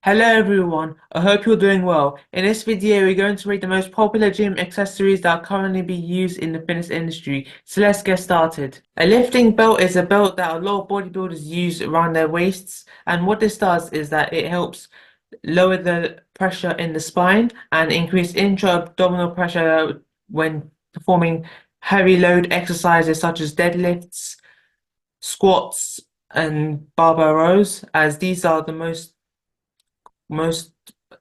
Hello everyone, I hope you're doing well. In this video, we're going to rate the most popular gym accessories that are currently being used in the fitness industry. So let's get started. A lifting belt is a belt that a lot of bodybuilders use around their waists, and what this does is that it helps lower the pressure in the spine and increase intra-abdominal pressure when performing heavy load exercises such as deadlifts, squats, and barbell rows, as these are the most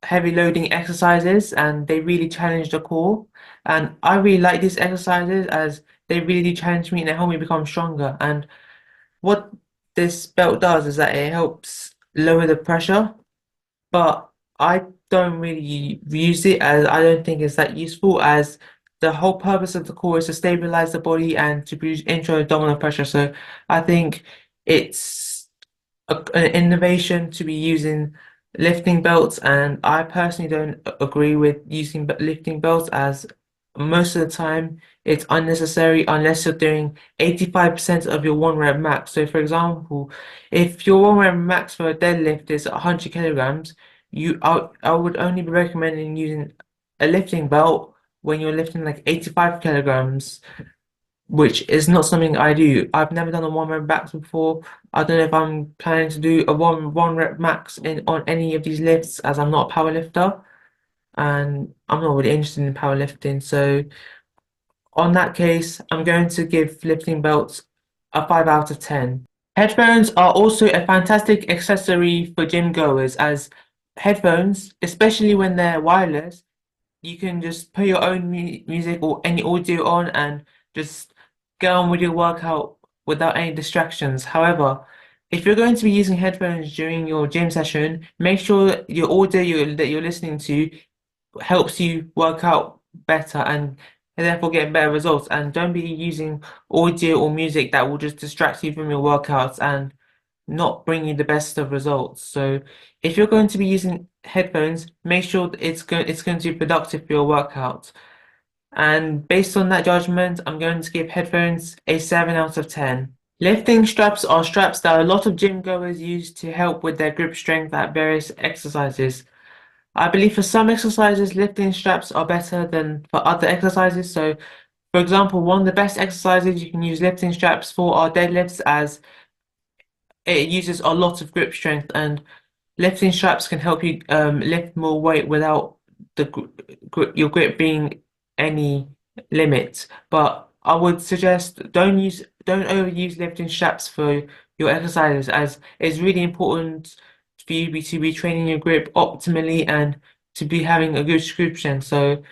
heavy loading exercises and they really challenge the core. And I really like these exercises as they really challenge me and they help me become stronger. And what this belt does is that it helps lower the pressure, but I don't really use it as I don't think it's that useful as the whole purpose of the core is to stabilize the body and to produce intra-abdominal pressure. So I think it's an innovation to be using lifting belts, and I personally don't agree with using lifting belts as most of the time it's unnecessary unless you're doing 85% of your one rep max. So, for example, if your one rep max for a deadlift is 100 kilograms, I would only be recommending using a lifting belt when you're lifting like 85 kilograms, which is not something I do. I've never done a one rep max before. I don't know if I'm planning to do a one rep max in on any of these lifts as I'm not a power lifter and I'm not really interested in powerlifting. So on that case, I'm going to give lifting belts a 5 out of 10. Headphones are also a fantastic accessory for gym goers as headphones, especially when they're wireless, you can just put your own music or any audio on and just get on with your workout without any distractions. However, if you're going to be using headphones during your gym session, make sure that your audio that you're listening to helps you work out better and therefore get better results. And don't be using audio or music that will just distract you from your workouts and not bring you the best of results. So if you're going to be using headphones, make sure that it's going to be productive for your workout. And based on that judgment, I'm going to give headphones a 7 out of 10. Lifting straps are straps that a lot of gym goers use to help with their grip strength at various exercises. I believe for some exercises, lifting straps are better than for other exercises. So, for example, one of the best exercises you can use lifting straps for are deadlifts, as it uses a lot of grip strength, and lifting straps can help you lift more weight without your grip being any limit. But I would suggest don't overuse lifting straps for your exercises, as it's really important for you to be training your grip optimally and to be having a good grip strength. So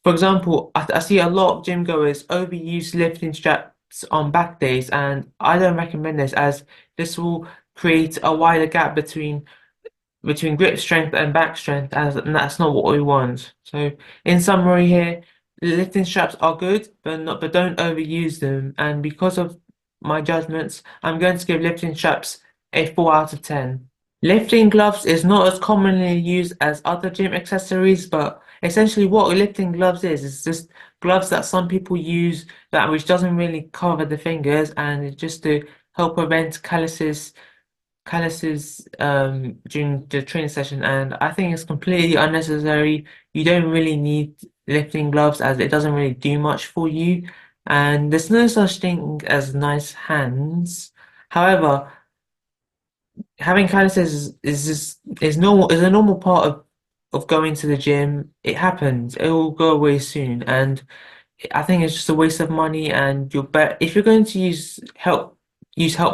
for example, I see a lot of gym goers overuse lifting straps on back days, and I don't recommend this as this will create a wider gap between grip strength and back strength, and that's not what we want. So, in summary, here, lifting straps are good, but don't overuse them. And because of my judgments, I'm going to give lifting straps a 4 out of 10. Lifting gloves is not as commonly used as other gym accessories, but essentially what lifting gloves is just gloves that some people use that which doesn't really cover the fingers and it's just to help prevent calluses during the training session, and I think it's completely unnecessary. You don't really need lifting gloves as it doesn't really do much for you, and there's no such thing as nice hands. However, having calluses is a normal part of going to the gym. It happens. It will go away soon, and I think it's just a waste of money. And you're better if you're going to use help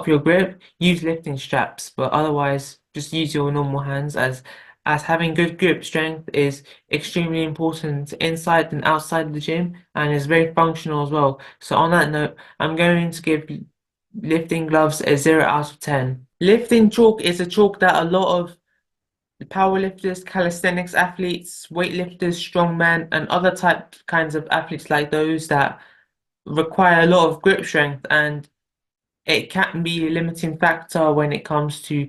for your grip, use lifting straps. But otherwise, just use your normal hands as having good grip strength is extremely important inside and outside the gym, and is very functional as well. So on that note, I'm going to give lifting gloves a 0 out of 10. Lifting chalk is a chalk that a lot of powerlifters, calisthenics athletes, weightlifters, strongmen, and other kinds of athletes like those that require a lot of grip strength, and it can be a limiting factor when it comes to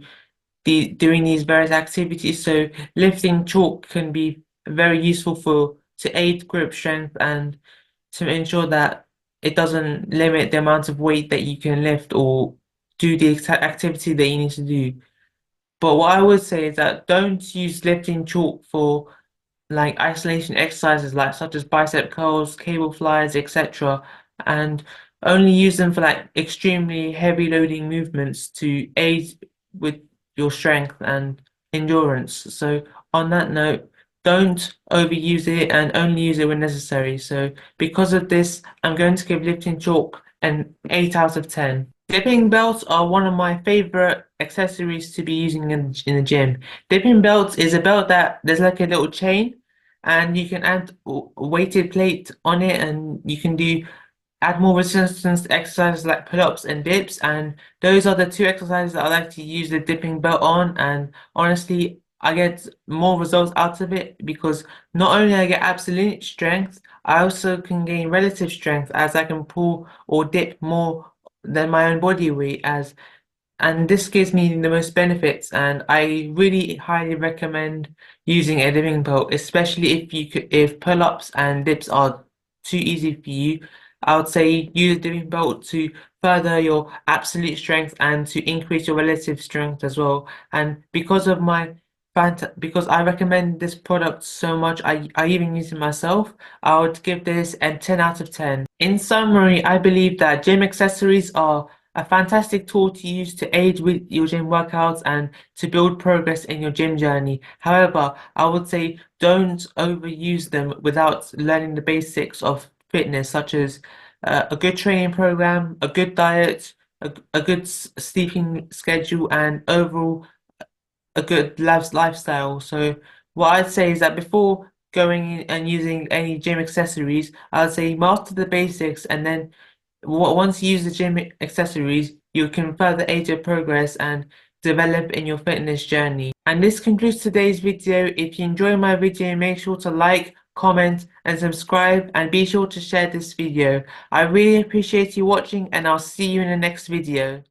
doing these various activities. So lifting chalk can be very useful to aid grip strength and to ensure that it doesn't limit the amount of weight that you can lift or do the exact activity that you need to do. But what I would say is that don't use lifting chalk for like isolation exercises like such as bicep curls, cable flies, etc. And only use them for like extremely heavy loading movements to aid with your strength and endurance. So on that note, don't overuse it and only use it when necessary. So because of this, I'm going to give lifting chalk an 8 out of 10. Dipping belts are one of my favorite accessories to be using in the gym. Dipping belts is a belt that there's like a little chain and you can add a weighted plate on it and you can add more resistance exercises like pull-ups and dips, and those are the two exercises that I like to use the dipping belt on. And honestly, I get more results out of it because not only I get absolute strength, I also can gain relative strength as I can pull or dip more than my own body weight as and this gives me the most benefits, and I really highly recommend using a dipping belt, especially if pull-ups and dips are too easy for you. I would say use a dipping belt to further your absolute strength and to increase your relative strength as well. And because I recommend this product so much, I even use it myself. I would give this a 10 out of 10. In summary, I believe that gym accessories are a fantastic tool to use to aid with your gym workouts and to build progress in your gym journey. However, I would say don't overuse them without learning the basics of fitness, such as a good training program, a good diet, a good sleeping schedule, and overall a good lifestyle. So what I'd say is that before going in and using any gym accessories, I'd say master the basics and then once you use the gym accessories, you can further aid your progress and develop in your fitness journey. And this concludes today's video. If you enjoy my video, make sure to like, comment, and subscribe, and be sure to share this video. I really appreciate you watching, and I'll see you in the next video.